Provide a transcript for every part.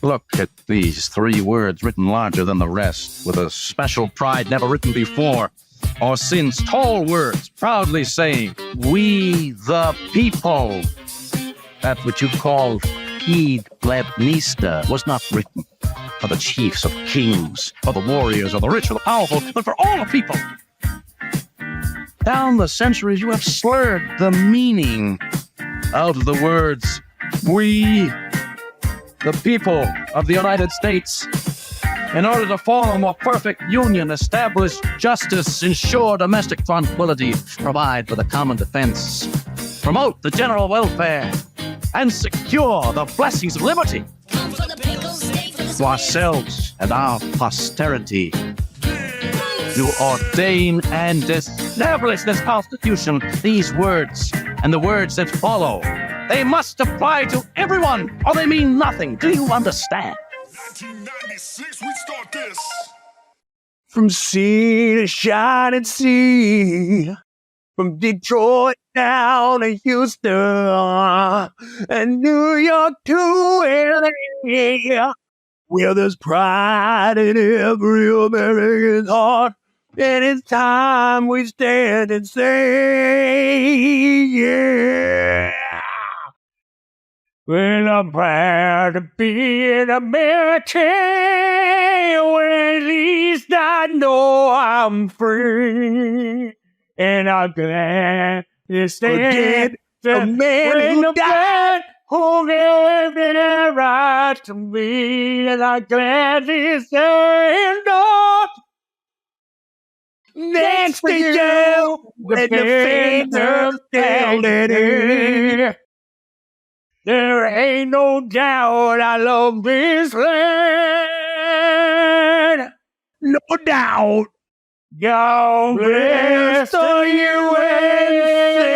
Look at these 3 words written larger than the rest, with a special pride never written before or since. Tall words proudly saying, "We the people." That which you call Id Plebnista was not written for the chiefs of kings, or the warriors, or the rich, or the powerful, but for all the people. Down the centuries, you have slurred the meaning out of the words, "We, the people of the United States," in order to form a more perfect union, establish justice, ensure domestic tranquility, provide for the common defense, promote the general welfare, and secure the blessings of liberty to ourselves and our posterity. You ordain and establish this Constitution, these words, and the words that follow. They must apply to everyone, or they mean nothing. Do you understand? 1996, we start this. From sea to shining sea, from Detroit down to Houston, and New York to LA, where there's pride in every American heart, and it's time we stand and say, yeah. Well, I'm proud to be an American, where at least I know I'm free. And I'm glad to stand the man who died, who gave it right to me. And I'm glad to stand up next to you when the fingers standing here. There ain't no doubt I love this land. No doubt. God bless the USA.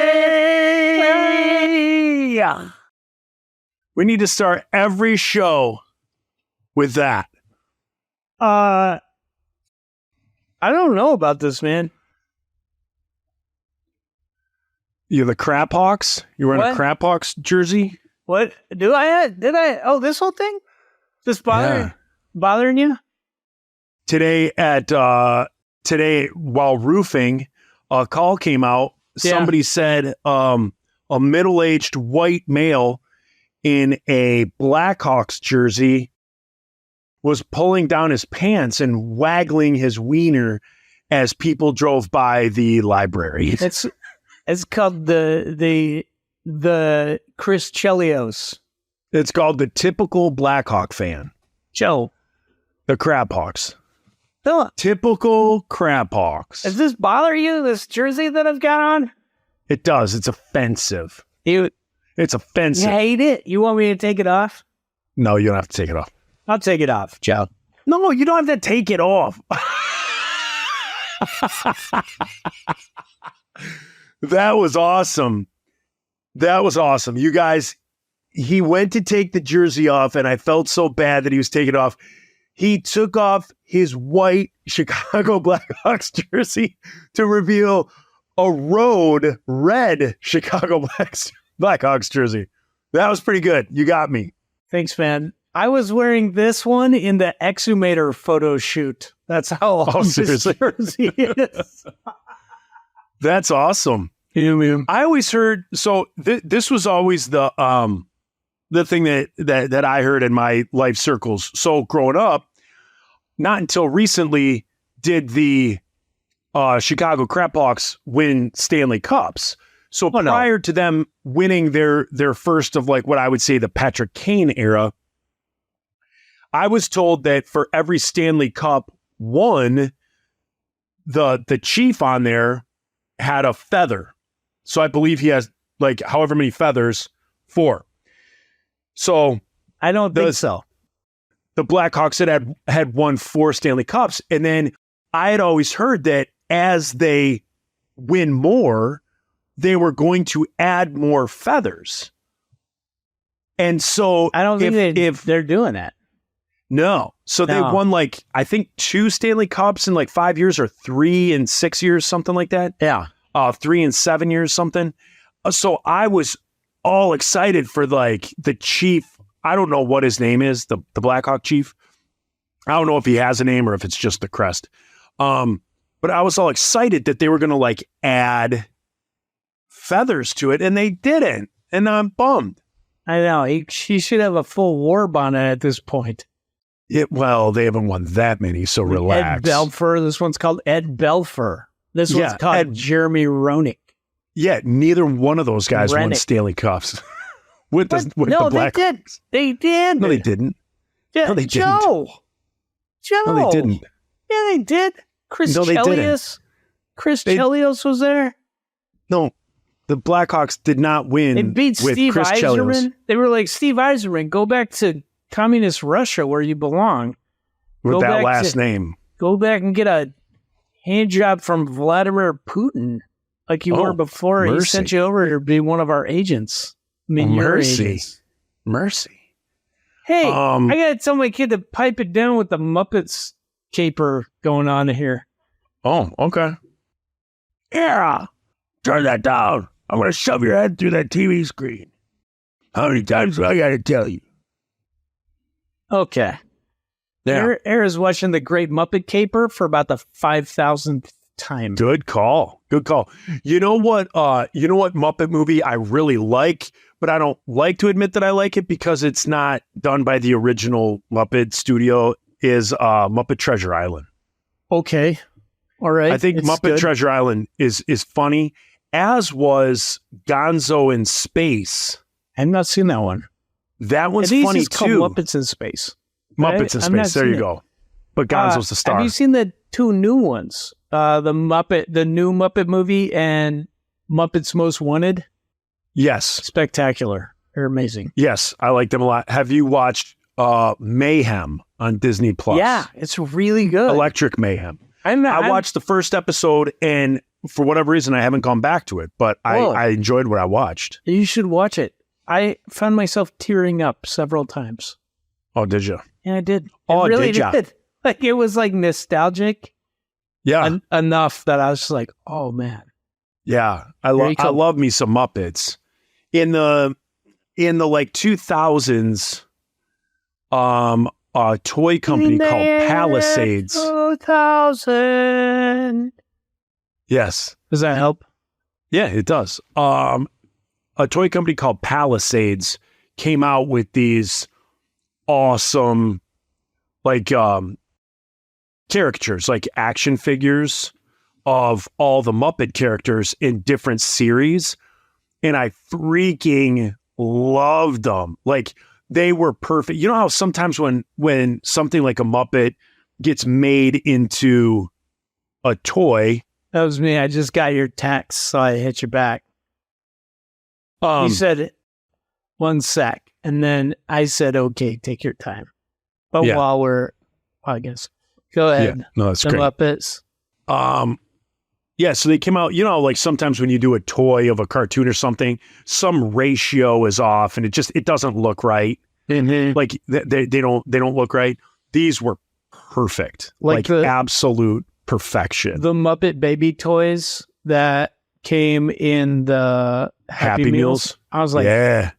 We need to start every show with that. I don't know about this, man. You're the Crap Hawks? You're wearing a Crap Hawks jersey? What? Did I? Oh, this whole thing? This bothering you? Today while roofing, a call came out. Somebody said a middle-aged white male in a Blackhawks jersey was pulling down his pants and waggling his wiener as people drove by the library. It's called the Chris Chelios. It's called the typical Blackhawk fan. Joe. The Crab Hawks. Philip. Typical Crab Hawks. Does this bother you, this jersey that I've got on? It does. It's offensive. It's offensive. You hate it? You want me to take it off? No, you don't have to take it off. I'll take it off, Joe. No, you don't have to take it off. That was awesome. That was awesome. You guys, he went to take the jersey off, and I felt so bad that he was taking it off. He took off his white Chicago Blackhawks jersey to reveal a road red Chicago Blackhawks jersey. That was pretty good. You got me. Thanks, man. I was wearing this one in the Exhumator photo shoot. That's how old this jersey is. That's awesome. Yeah, man. I always heard, so this was always the thing that I heard in my life circles. So growing up, not until recently did the Chicago Crabhawks win Stanley Cups. So prior to them winning their first of like what I would say the Patrick Kane era, I was told that for every Stanley Cup won, the chief on there had a feather. So I believe he has like however many feathers, 4. So I don't think so. The Blackhawks had won 4 Stanley Cups. And then I had always heard that as they win more, they were going to add more feathers. And so I don't think if they're doing that. No. So they won like, I think 2 Stanley Cups in like 5 years or 3 in 6 years, something like that. Yeah. 3 in 7 years, something. So I was all excited for like the chief I don't know what his name is, the Blackhawk chief. I don't know if he has a name or if it's just the crest. But I was all excited that they were going to like add feathers to it, and they didn't. And I'm bummed. I know. She should have a full war bonnet at this point. Well, they haven't won that many, so relax. Ed Belfour. This one's called Ed Belfour. This one's called Jeremy Roenick. Yeah, neither one of those guys won Rennick. Stanley Cups with the No, they Blackhawks. did. They did. No, they didn't. Yeah, No, they didn't. Joe. No, they didn't. Yeah, they did. Chris No, they didn't. Chelios. Chris Chelios was there. No, the Blackhawks did not win They beat with Steve Chris Chelios. Yzerman. They were like, Steve Yzerman, go back to communist Russia where you belong. With Go that back last to- name. Go back and get a hand job from Vladimir Putin like you were before. He mercy. sent you over to be one of our agents. I mean, your agents. Mercy. Hey, I got to tell my kid to pipe it down with the Muppets caper going on here. Oh, okay. Yeah. Turn that down. I'm going to shove your head through that TV screen. How many times do I got to tell you? Okay. Yeah. Era's watching the Great Muppet Caper for about the 5,000th time. Good call. Good call. You know what Muppet movie I really like, but I don't like to admit that I like it because it's not done by the original Muppet studio is Muppet Treasure Island. Okay. All right. I think It's Muppet good. Treasure Island is funny, as was Gonzo in Space. I've not seen that one. That one's These funny is called too. Muppets in Space. Muppets in I've not Space. There seen you it. go. But Gonzo's the star. Have you seen the two new ones? The new Muppet movie and Muppets Most Wanted? Yes. Spectacular. They're amazing. Yes. I like them a lot. Have you watched Mayhem on Disney Plus? Yeah, it's really good. Electric Mayhem. I watched the first episode, and for whatever reason, I haven't gone back to it, but I enjoyed what I watched. You should watch it. I found myself tearing up several times. Oh, did you? Yeah, I did. Oh, I really did ya? Like, it was like nostalgic Yeah. enough that I was just like, oh, man. Yeah. I Very cool. love me some Muppets. In the like 2000s, a toy company called Palisades. 2000. Yes. Does that help? Yeah, it does. A toy company called Palisades came out with these awesome, like, caricatures, like action figures of all the Muppet characters in different series. And I freaking loved them. Like, they were perfect. You know how sometimes when something like a Muppet gets made into a toy. That was me. I just got your text, so I hit you back. You said 1 sec, and then I said, okay, take your time. But Yeah. while we're, I guess, go ahead. Yeah, no, that's The great. Muppets. Yeah, so they came out, you know, like sometimes when you do a toy of a cartoon or something, some ratio is off and it doesn't look right. Mm-hmm. Like they don't look right. These were perfect. Like Like the- absolute perfection. The Muppet baby toys that came in the Happy Meals. I was like, yeah.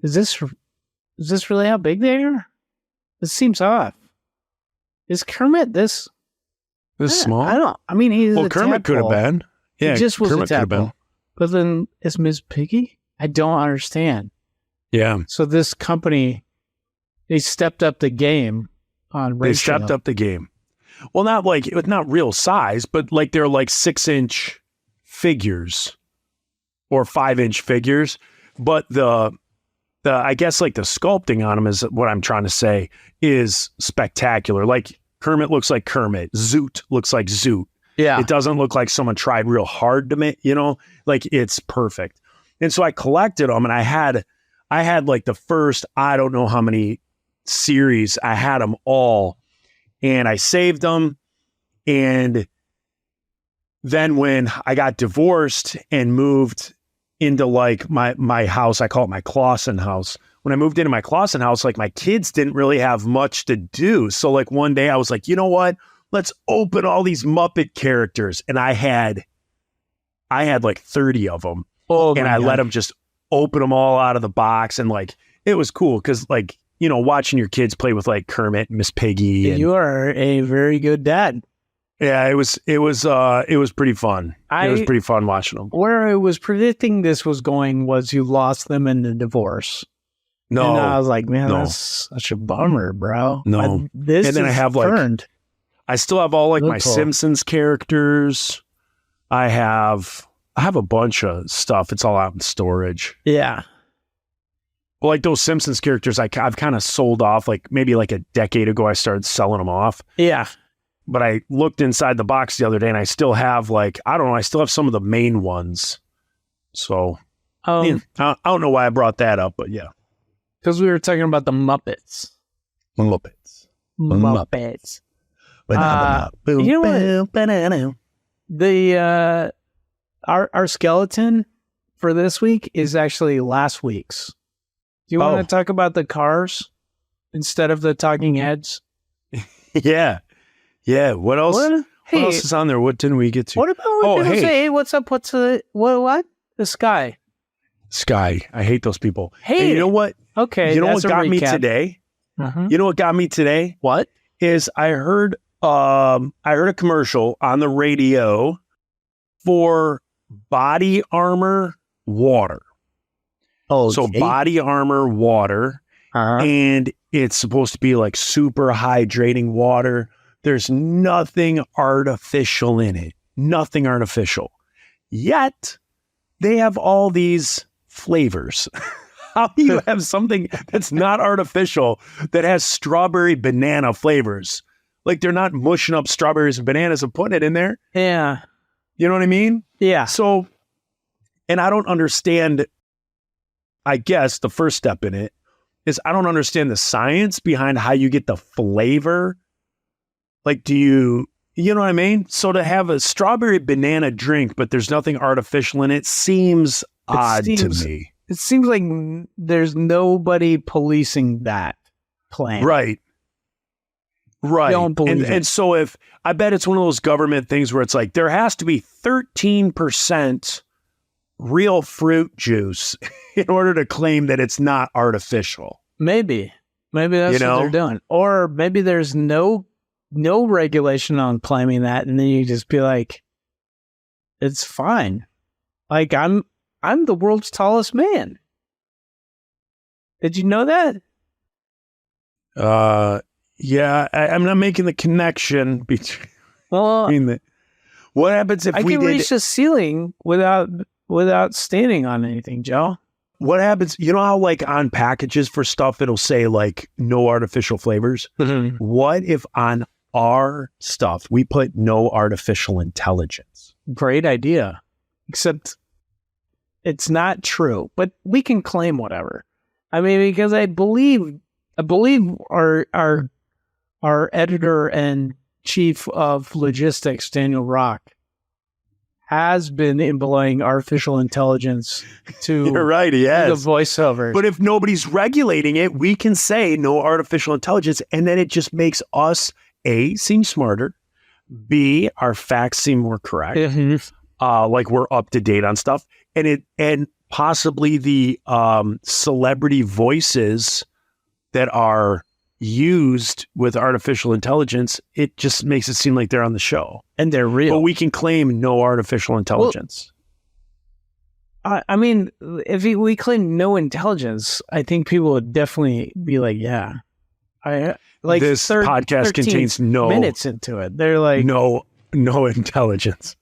is this really how big they are? This seems off. Is Kermit this? This small. I don't. I mean, he's Well, a Kermit could have tadpole. been. Yeah, He just was Kermit a could have been. tadpole. But then is Miss Piggy? I don't understand. Yeah. So this company, they stepped up the game on ratio. They stepped up the game. Well, not like it was not real size, but like they're like 6-inch figures or 5-inch figures. But the I guess like the sculpting on them is what I'm trying to say is spectacular. Like Kermit looks like Kermit. Zoot looks like Zoot. Yeah. It doesn't look like someone tried real hard to make, you know, like it's perfect. And so I collected them and I had like the first, I don't know how many series, I had them all and I saved them. And then when I got divorced and moved into like my house, I call it my Clausen house. When I moved into my Clausen house, like my kids didn't really have much to do. So like one day I was like, you know what? Let's open all these Muppet characters. And I had like 30 of them. Oh, And my I God. let them just open them all out of the box. And like, it was cool because like watching your kids play with like Kermit and Miss Piggy. And, You are a very good dad. yeah, it was pretty fun. It was pretty fun watching them. Where I was predicting this was going was you lost them in the divorce. No, And I was like, man, no. that's such a bummer, bro. No. This And then I is have, like, turned. I still have all like my Cool. Simpsons characters. I have a bunch of stuff. It's all out in storage. Yeah. Well, like those Simpsons characters, I've kind of sold off. Like maybe like a decade ago, I started selling them off. Yeah. But I looked inside the box the other day, and I still have like I still have some of the main ones. So yeah, I don't know why I brought that up, but yeah, Because we were talking about the Muppets. Muppets. Muppets. You know what? The our skeleton for this week is actually last week's. Do you want Oh. to talk about the cars instead of the talking heads? Yeah, yeah. What else? What? Hey, What else is on there? What didn't we get to? what about Oh, when people hey. say, "Hey, what's up? What's what? The sky." Sky. I hate those people. Hate Hey, you know it. what? Okay, You know what that's a got me recap. today? Uh-huh. You know what got me today? What? Is I heard a commercial on the radio for body armor water. Oh, So body armor water, and it's supposed to be like super hydrating water. There's nothing artificial in it. Nothing artificial. Yet they have all these flavors. How do you have something that's not artificial that has strawberry banana flavors? Like they're not mushing up strawberries and bananas and putting it in there. Yeah. You know what I mean? Yeah. So, and I don't understand, I guess the first step in it is I don't understand the science behind how you get the flavor. Like, you know what I mean? So to have a strawberry banana drink, but there's nothing artificial in it seems odd seems- to me. It seems like there's nobody policing that plan. Right. Right. Don't believe it. And so if I bet it's one of those government things where it's like there has to be 13% real fruit juice in order to claim that it's not artificial. Maybe that's You what know? they're doing. Or maybe there's no regulation on claiming that, and then you just be like, it's fine. Like I'm the world's tallest man. Did you know that? Yeah, I'm not making the connection between Well, the. What happens if I we can did? reach the ceiling without standing on anything, Joe. What happens? You know how like on packages for stuff it'll say like no artificial flavors. What if on our stuff we put no artificial intelligence? Great idea. Except it's not true, but we can claim whatever. I mean, because I believe our editor and chief of logistics, Daniel Rock, has been employing artificial intelligence to You're right, he do the has. voiceovers. But if nobody's regulating it, we can say no artificial intelligence, and then it just makes us A, seem smarter, B, our facts seem more correct, Mhm. like we're up to date on stuff, and possibly the celebrity voices that are used with artificial intelligence, it just makes it seem like they're on the show. And they're real. But we can claim no artificial intelligence. I mean, if we claim no intelligence, I think people would definitely be like, "Yeah, I like." This podcast 13 contains no minutes into it. They're like, no intelligence.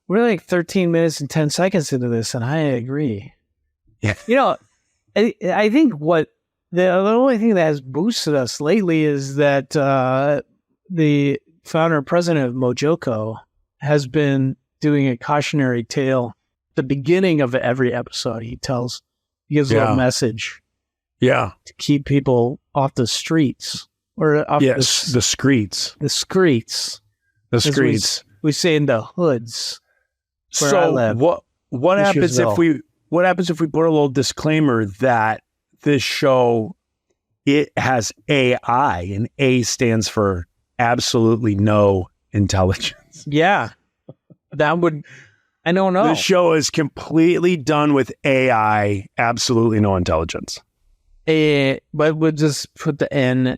"We're like 13 minutes and 10 seconds into this," and I agree. Yeah. You know, I think what the only thing that has boosted us lately is that the founder and president of Mojoko has been doing a cautionary tale. The beginning of every episode, he gives a little message Yeah. to keep people off the streets or off Yes. The screets. the streets. The As screets. We say in the hoods. where I So live. what happens if Fishersville. we put a little disclaimer that this show, it has AI, and A stands for absolutely no intelligence. Yeah, that would. I don't know. The show is completely done with AI, absolutely no intelligence. But we'll just put the N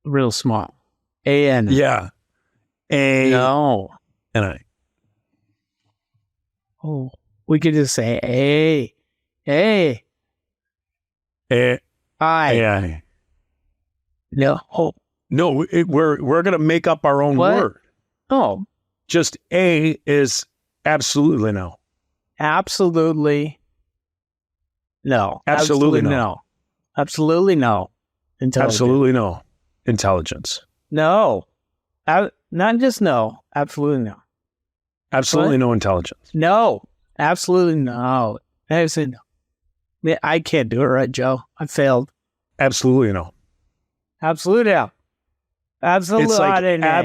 real small. A-N. Yeah. No. A-N-I. Oh, we could just say A. A. I. A-I. No. Oh. No, we're going to make up our own What? word. Oh. Just A is absolutely no. Absolutely. No. Absolutely no. no. Absolutely no. Intelligent. Absolutely no. Intelligence. No. Not just no. Absolutely no. Absolutely What? no intelligence. No. Absolutely no. I said no. Yeah, I can't do it right, Joe. I failed. Absolutely no. Absolutely no. Absolutely no.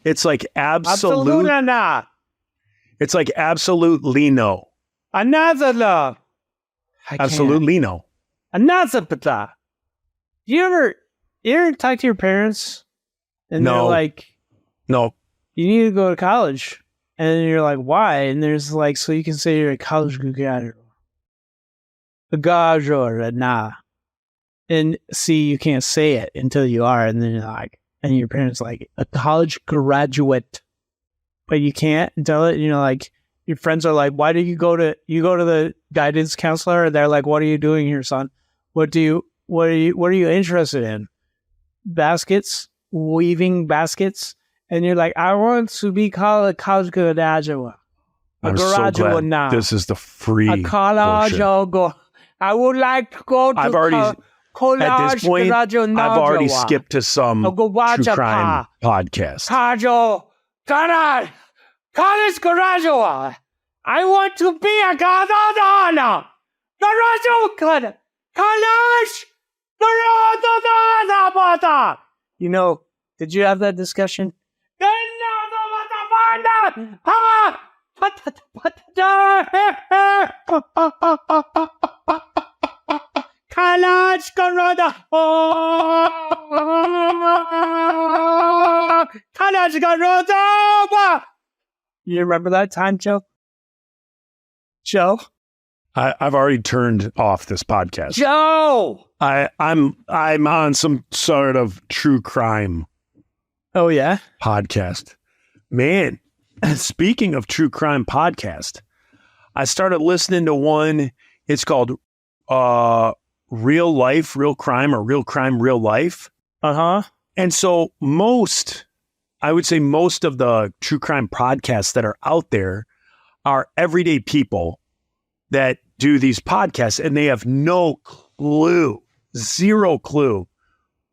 It's like Absolutely no. It's like absolutely no. Another no. I can't. Absolutely no. Another pata. You ever talk to your parents and No. they're like, No. you need to go to college? And then you're like, why? And there's like, so you can say you're a college graduate. A graduate, nah. And see, you can't say it until you are. And then you're like, and your parents like, a college graduate. But you can't tell it. You know, like, your friends are like, why do you go to the guidance counselor? And they're like, what are you doing here, son? What are you interested in? Baskets, weaving baskets. And you're like, I want to be called a college graduate. I'm so glad now. this is the free A college portion. I would like to go to I've already, college at this point, graduate. I've already skipped to some true crime podcast. College graduate. I want to be a graduate. College graduate. You know, did you have that discussion? College graduate. College graduate. You remember that time, Joe? Joe? I've already turned off this podcast. Joe! I'm on some sort of true crime Oh, yeah? podcast. Man, speaking of true crime podcast, I started listening to one. It's called Real Life, Real Crime, or Real Crime, Real Life. Uh-huh. And so I would say most of the true crime podcasts that are out there are everyday people that do these podcasts, and they have zero clue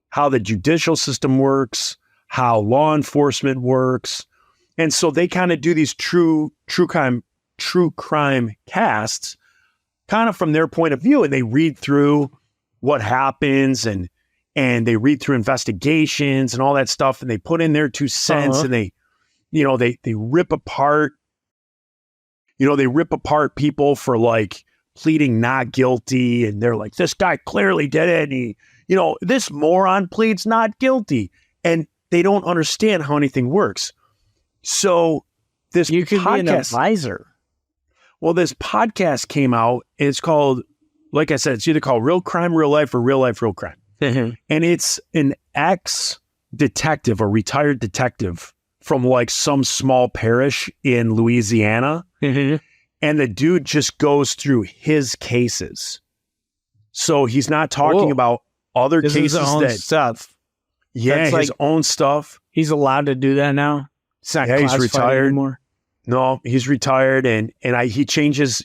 how the judicial system works, how law enforcement works. And so they kind of do these true crime casts kind of from their point of view, and they read through what happens and they read through investigations and all that stuff, and they put in their 2 cents, and they rip apart, they rip apart people for like pleading not guilty, and they're like, this guy clearly did it, and this moron pleads not guilty, and they don't understand how anything works. So this You could podcast, be an advisor. well, this podcast came out, and it's called, like I said, it's either called Real Crime, Real Life, or Real Life, Real Crime. And it's an ex-detective, a retired detective from like some small parish in Louisiana. And the dude just goes through his cases. So he's not talking about other This cases is his own that, stuff. yeah, That's his own stuff. He's allowed to do that now? It's not Yeah, he's classified retired. anymore? No, he's retired, and he changes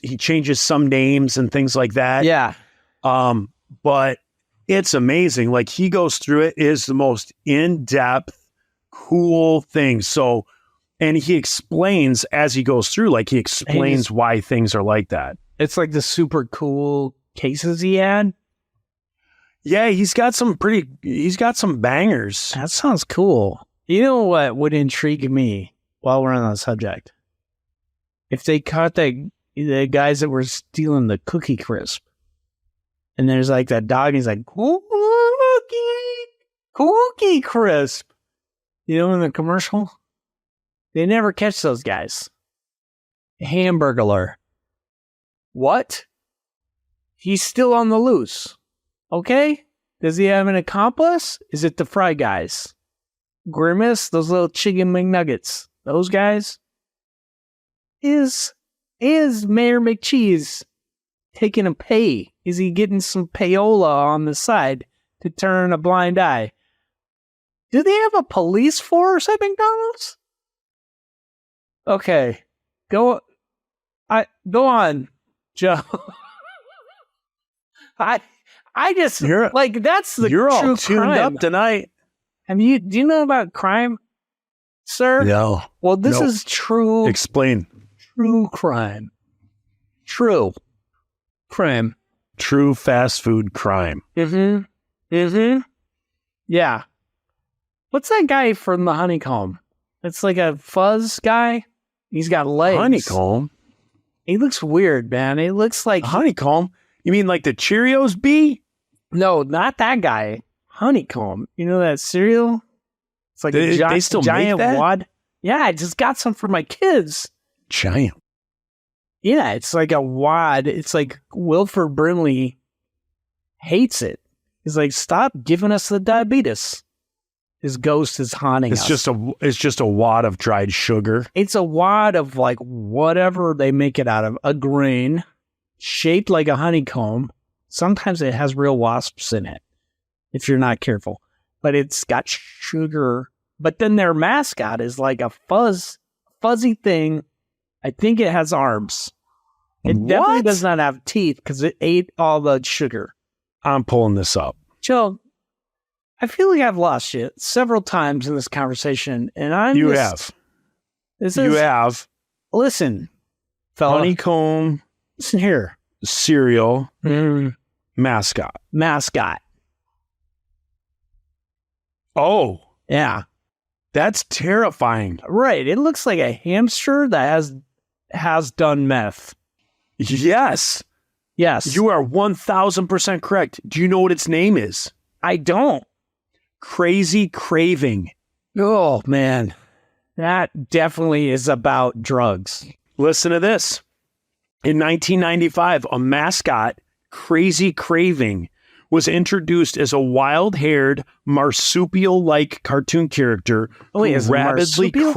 some names and things like that. Yeah. But it's amazing. Like, he goes through it. It is the most in-depth, cool thing. So, and he explains as he goes through, like he explains why things are like that. It's like the super cool cases he had. Yeah, he's got some bangers. That sounds cool. You know what would intrigue me while we're on the subject? If they caught the guys that were stealing the Cookie Crisp, and there's like that dog, and he's like, Cookie Crisp. You know, in the commercial? They never catch those guys. Hamburglar. What? He's still on the loose. Okay? Does he have an accomplice? Is it the Fry Guys? Grimace, those little chicken McNuggets, those guys? Is Mayor McCheese taking a pay? Is he getting some payola on the side to turn a blind eye? Do they have a police force at McDonald's? Okay, go on, Joe. I just that's the You're true all tuned crime. up tonight. Do you know about crime, sir? No. Well, this No. is true Explain. crime. True crime. True fast food crime. Yeah. What's that guy from the Honeycomb? It's like a fuzz guy. He's got legs. Honeycomb? He looks weird, man. It looks like Honeycomb? You mean like the Cheerios bee? no, not that guy. Honeycomb. You know that cereal? It's like They still make giant that? wad. Yeah, I just got some for my kids. Giant. Yeah, it's like a wad. It's like Wilford Brimley hates it. He's like, stop giving us the diabetes. His ghost is haunting us. It's just a wad of dried sugar. It's a wad of like whatever they make it out of, a grain shaped like a honeycomb. Sometimes it has real wasps in it, if you're not careful. But it's got sugar. But then their mascot is like a fuzzy thing. I think it has arms. It definitely What? does not have teeth because it ate all the sugar. I'm pulling this up. Joe, I feel like I've lost you several times in this conversation, and I'm You just- have. This You is have listen, fella. honeycomb Listen here, cereal mascot. mascot. Oh, Yeah, that's terrifying. right. It looks like a hamster that has done meth. Yes, Yes, you are 1000% correct. Do you know what its name is? I don't. Crazy Craving. Oh man, that definitely is about drugs. Listen to this. In 1995, a mascot, Crazy Craving, was introduced as a wild-haired, marsupial-like cartoon character Oh, wait, is it marsupial?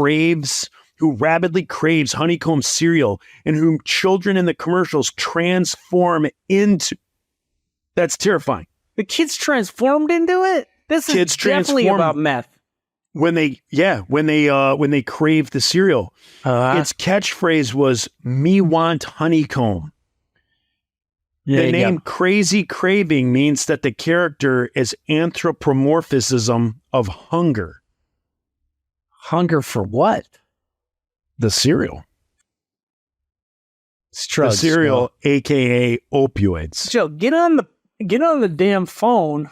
who rapidly craves honeycomb cereal and whom children in the commercials transform into. That's terrifying. The kids transformed into it. This is Kids definitely transform. about meth. When they crave the cereal, its catchphrase was "Me want honeycomb." The name Crazy Craving means that the character is anthropomorphism of hunger. Hunger for what? The cereal. It's drugs, The cereal, aka opioids. Joe, get on the damn phone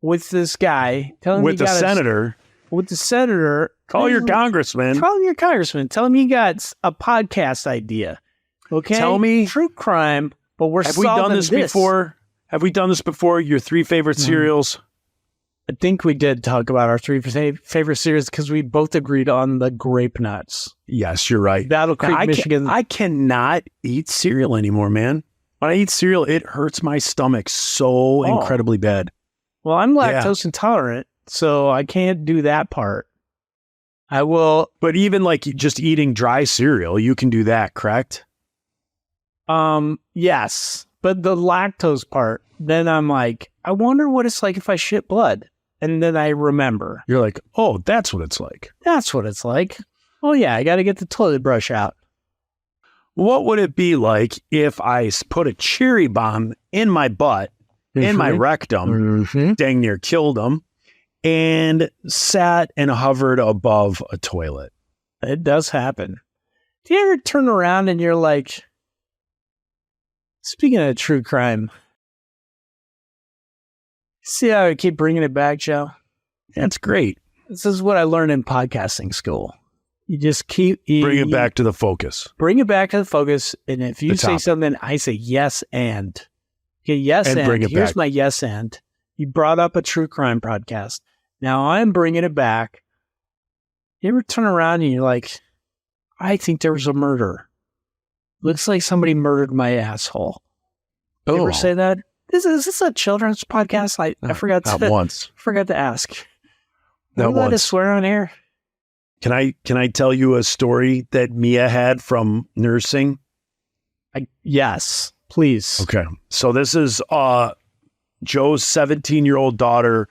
with this guy. Tell him With you the got senator. with the senator. Call your congressman. Call your congressman. Tell him you got a podcast idea. Okay. Tell me- true crime, but we're Have we done solving this before? Have we done this before? Your 3 favorite cereals? I think we did talk about our 3 favorite cereals because we both agreed on the grape nuts. Yes, you're right. Battle Creek, Michigan. I cannot eat cereal anymore, man. When I eat cereal, it hurts my stomach so incredibly bad. Well, I'm lactose intolerant, so I can't do that part. I will. But even like just eating dry cereal, you can do that, correct? Yes, but the lactose part, then I'm like, I wonder what it's like if I shit blood. And then I remember, You're like, oh, that's what it's like. that's what it's like. Oh yeah, I got to get the toilet brush out. What would it be like if I put a cherry bomb in my butt, in my rectum, dang near killed them, and sat and hovered above a toilet? It does happen. Do you ever turn around and you're like, speaking of true crime, see how I keep bringing it back, Joe? That's great. This is what I learned in podcasting school. You just keep Bring it back to the focus. Bring it back to the focus, and if you The say topic. something, I say yes and. Okay, yes And and. bring it Here's back. my yes and. You brought up a true crime podcast. Now I'm bringing it back. You ever turn around and you're like, I think there was a murder. Looks like somebody murdered my asshole. You ever say that? Is this a children's podcast? I forgot Not to once. forgot to ask. Not Are we allowed to once. swear on air? Can I tell you a story that Mia had from nursing? Yes, please. Okay. So this is Joe's 17-year-old daughter,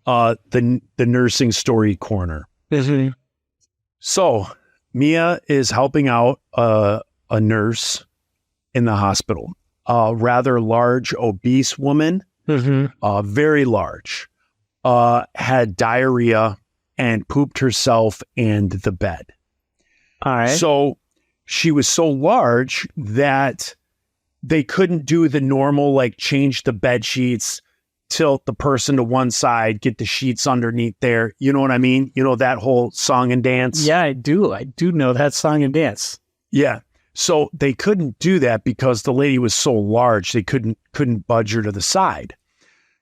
the nursing story corner. Mhm. So Mia is helping out a nurse in the hospital, a rather large, obese woman, very large, had diarrhea and pooped herself and the bed. All right. So she was so large that they couldn't do the normal, like change the bed sheets, tilt the person to one side, get the sheets underneath there. You know what I mean? You know, that whole song and dance. Yeah, I do. I do know that song and dance. Yeah. So they couldn't do that because the lady was so large, they couldn't budge her to the side.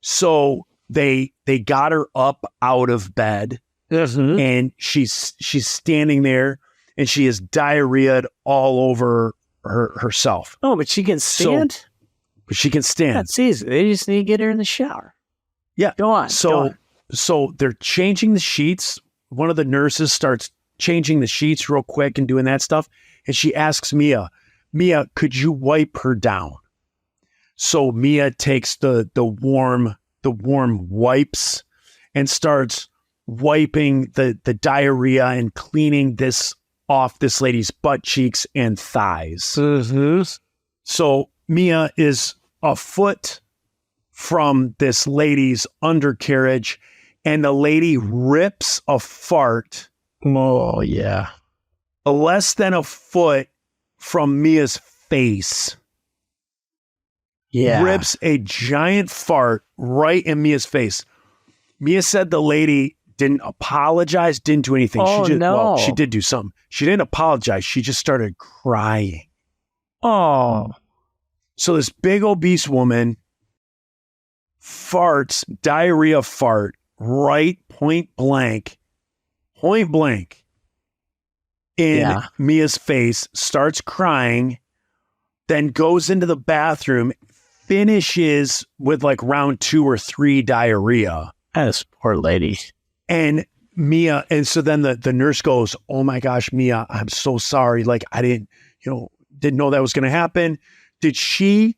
So they got her up out of bed and she's standing there and she has diarrhea all over herself. Oh, but she can stand? But she can stand. That's easy. They just need to get her in the shower. Yeah. Go on. So they're changing the sheets. One of the nurses starts changing the sheets real quick and doing that stuff. And she asks Mia, could you wipe her down? So Mia takes the warm wipes and starts wiping the diarrhea and cleaning this off this lady's butt cheeks and thighs. So Mia is a foot from this lady's undercarriage and the lady rips a fart. Oh, yeah. Less than a foot from Mia's face. Yeah. Rips a giant fart right in Mia's face. Mia said the lady didn't apologize, didn't do anything. Oh, no. She did do something. She didn't apologize. She just started crying. Oh. So this big obese woman farts, diarrhea fart, right point blank in Mia's face, starts crying, then goes into the bathroom, finishes with like round 2 or 3 diarrhea. This poor lady. And Mia, and so then the nurse goes, "Oh my gosh, Mia, I'm so sorry. Like I didn't know that was going to happen. Did she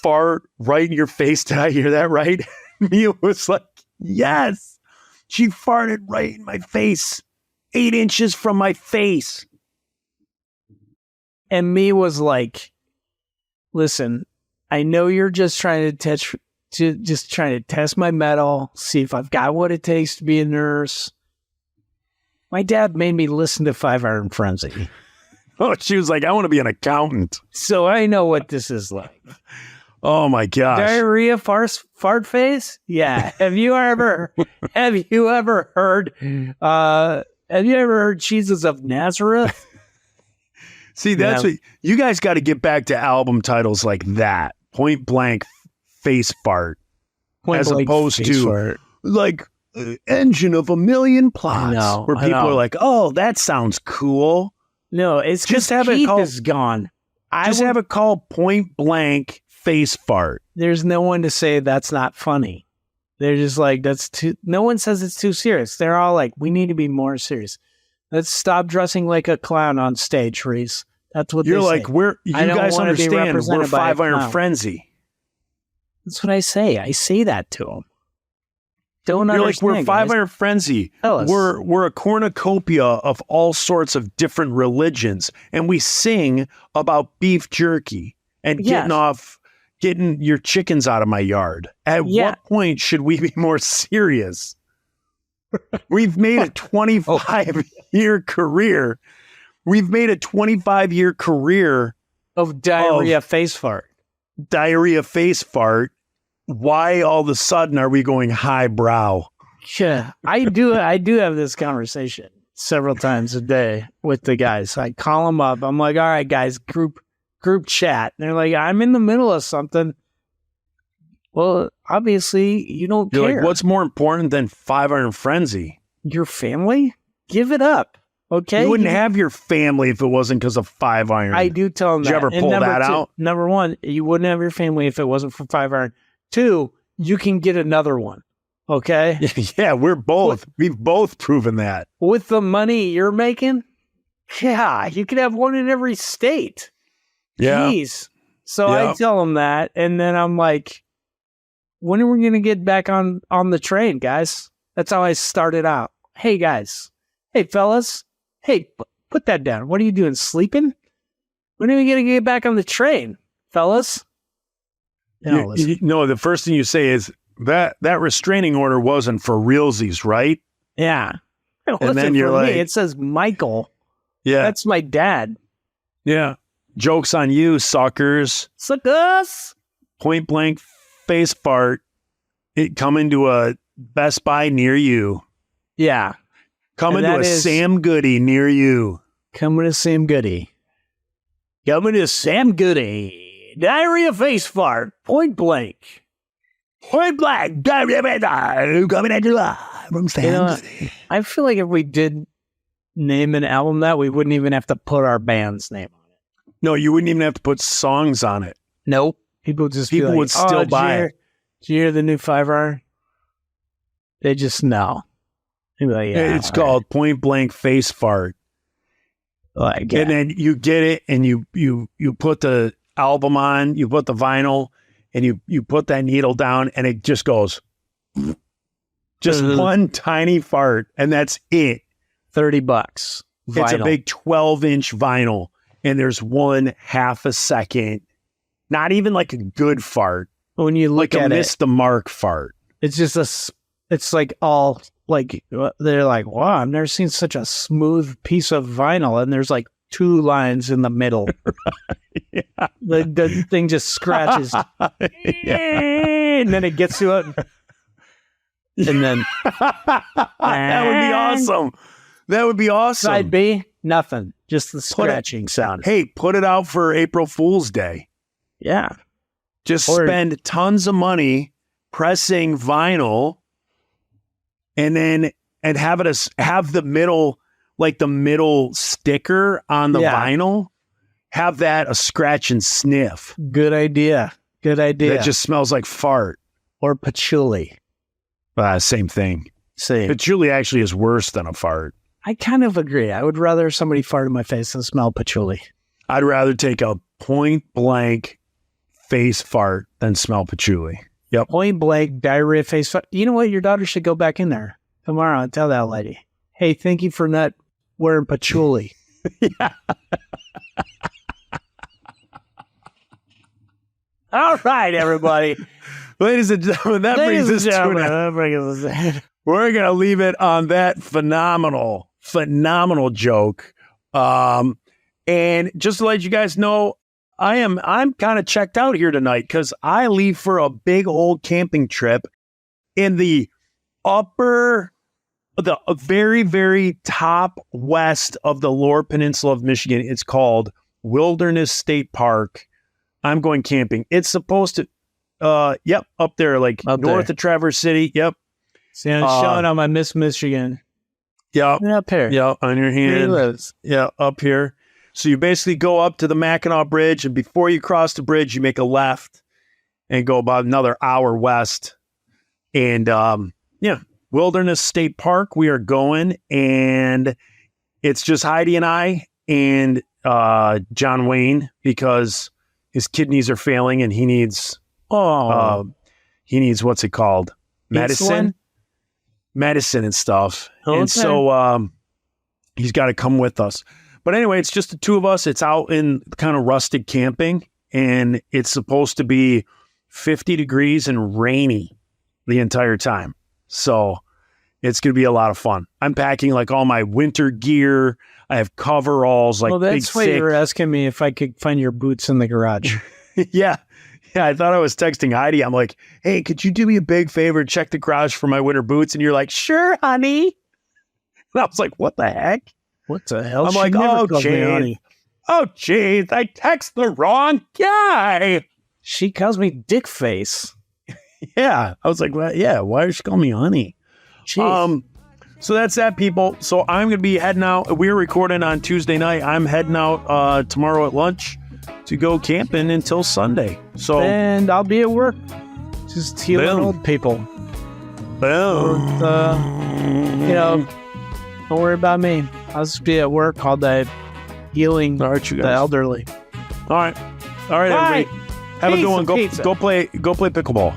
fart right in your face? Did I hear that right?" Mia was like, "Yes, she farted right in my face, 8 inches from my face." And me was like, listen, I know you're just trying to test my mettle, see if I've got what it takes to be a nurse. My dad made me listen to 5 Iron Frenzy. Oh, she was like, "I want to be an accountant." So I know what this is like. Oh my gosh. Diarrhea fart face? Yeah. Have you ever heard Jesus of Nazareth? See, that's what you guys got to get back to album titles like that. Point blank face fart. As opposed to like Engine of a Million Plots. know, where I people know. are like, "Oh, that sounds cool." No, it's Just just have it Keith called- is gone. Have it called Point Blank Face Fart. There's no one to say that's not funny. They're just like, that's too, no one says it's too serious. They're all like, we need to be more serious. Let's stop dressing like a clown on stage, Reese. That's what You're they like, say. you I don't guys wanna be understand, we're represented by a 5 Iron clown. Frenzy. That's what I say. I say that to them. Don't You're like, understand, we're 5 guys. Iron Frenzy. Tell us. We're a cornucopia of all sorts of different religions, and we sing about beef jerky and Yes. getting your chickens out of my yard. At what point should we be more serious? We've made a 25-year career. We've made a 25-year career of diarrhea face fart. Diarrhea face fart. Why all of a sudden are we going highbrow? Yeah, I do have this conversation several times a day with the guys. I call them up. I'm like, all right, guys, group chat. And they're like, I'm in the middle of something. Well, obviously, you don't You're care. like, what's more important than 5 Iron Frenzy? Your family? Give it up. Okay. You wouldn't have your family if it wasn't because of 5 Iron. I do tell them Did you that. ever And pull number that two- out? Number one, you wouldn't have your family if it wasn't for 5 Iron. 2, you can get another one. Okay? Yeah, we've both proven that. With the money you're making, yeah, you could have one in every state. Yeah. Jeez. So I tell them that, and then I'm like, when are we going to get back on the train, guys? That's how I started out. Hey, guys. Hey, fellas. Hey, put that down. What are you doing, sleeping? When are we going to get back on the train, fellas? No, the first thing you say is that restraining order wasn't for realsies, right? Yeah. And then you're like, it says Michael. Yeah. That's my dad. Yeah. Joke's on you, suckers. Suckers. Point blank face fart. It coming to a Best Buy near you. Yeah. Coming to a Sam Goody near you. Coming to Sam Goody. Coming to Sam Goody. Diarrhea face fart. Point blank. Point blank. Diarrhea coming at you from Sam Goody. I feel like if we did name an album that, we wouldn't even have to put our band's name on it. No, you wouldn't even have to put songs on it. Nope. People would still buy it. Did you hear the new 5R? They just know. They'd be like, yeah, it's called Point Blank Face Fart. And then you get it, and you put the album on, you put the vinyl, and you put that needle down, and it just goes, just one tiny fart, and that's it. $30. Vinyl. It's a big 12-inch vinyl, and there's one half a second, not even like a good fart. When you look like at a miss the mark fart. It's just it's like all like, they're like, wow, I've never seen such a smooth piece of vinyl. And there's like 2 lines in the middle. Yeah. The thing just scratches. And then it gets to it. And then that would be awesome. That would be awesome. Side B, nothing. Just the scratching sound. Hey, put it out for April Fool's Day. Yeah. Just spend tons of money pressing vinyl, and then have the middle, like the middle sticker on the vinyl, have that a scratch and sniff. Good idea. That just smells like fart. Or patchouli. Same thing. Same. Patchouli actually is worse than a fart. I kind of agree. I would rather somebody fart in my face than smell patchouli. I'd rather take a point blank face fart than smell patchouli. Yep. Point blank diarrhea face fart. You know what? Your daughter should go back in there tomorrow and tell that lady, hey, thank you for not wearing patchouli. Yeah. All right, everybody. Ladies and gentlemen, that brings us to an end. We're going to leave it on that phenomenal joke. And just to let you guys know, I'm kind of checked out here tonight because I leave for a big old camping trip in the very, very top west of the Lower Peninsula of Michigan. It's called Wilderness State Park. I'm going camping. It's supposed to, up there, like up north of Traverse City. Yep. See, I'm showing on my Miss Michigan. Yeah. Up here. Yeah, on your hand. Here he lives. Yeah, up here. So you basically go up to the Mackinac Bridge, and before you cross the bridge, you make a left and go about another hour west. And Wilderness State Park, we are going, and it's just Heidi and I and John Wayne because his kidneys are failing and he needs what's it called? Medicine and stuff. Okay. And so he's got to come with us. But anyway, it's just the two of us. It's out in kind of rustic camping, and it's supposed to be 50 degrees and rainy the entire time. So it's going to be a lot of fun. I'm packing like all my winter gear. I have coveralls, like that's big, why thick. you were asking me if I could find your boots in the garage. Yeah. I thought I was texting Heidi. I'm like, hey, could you do me a big favor? Check the garage for my winter boots. And you're like, sure, honey. And I was like, what the heck? What the hell? I'm She like, never oh, calls me honey. geez, I text the wrong guy. She calls me dick face. Yeah. I was like, well, yeah, why does she call me honey? Jeez. So that's that, people. So I'm going to be heading out. We're recording on Tuesday night. I'm heading out tomorrow at lunch to go camping until Sunday. So and I'll be at work Just healing Boom. old people. Boom. Don't worry about me. I'll just be at work all day healing All right, you the guys. elderly. All right, Bye. everybody. Have a good one. Pizza. Go play pickleball.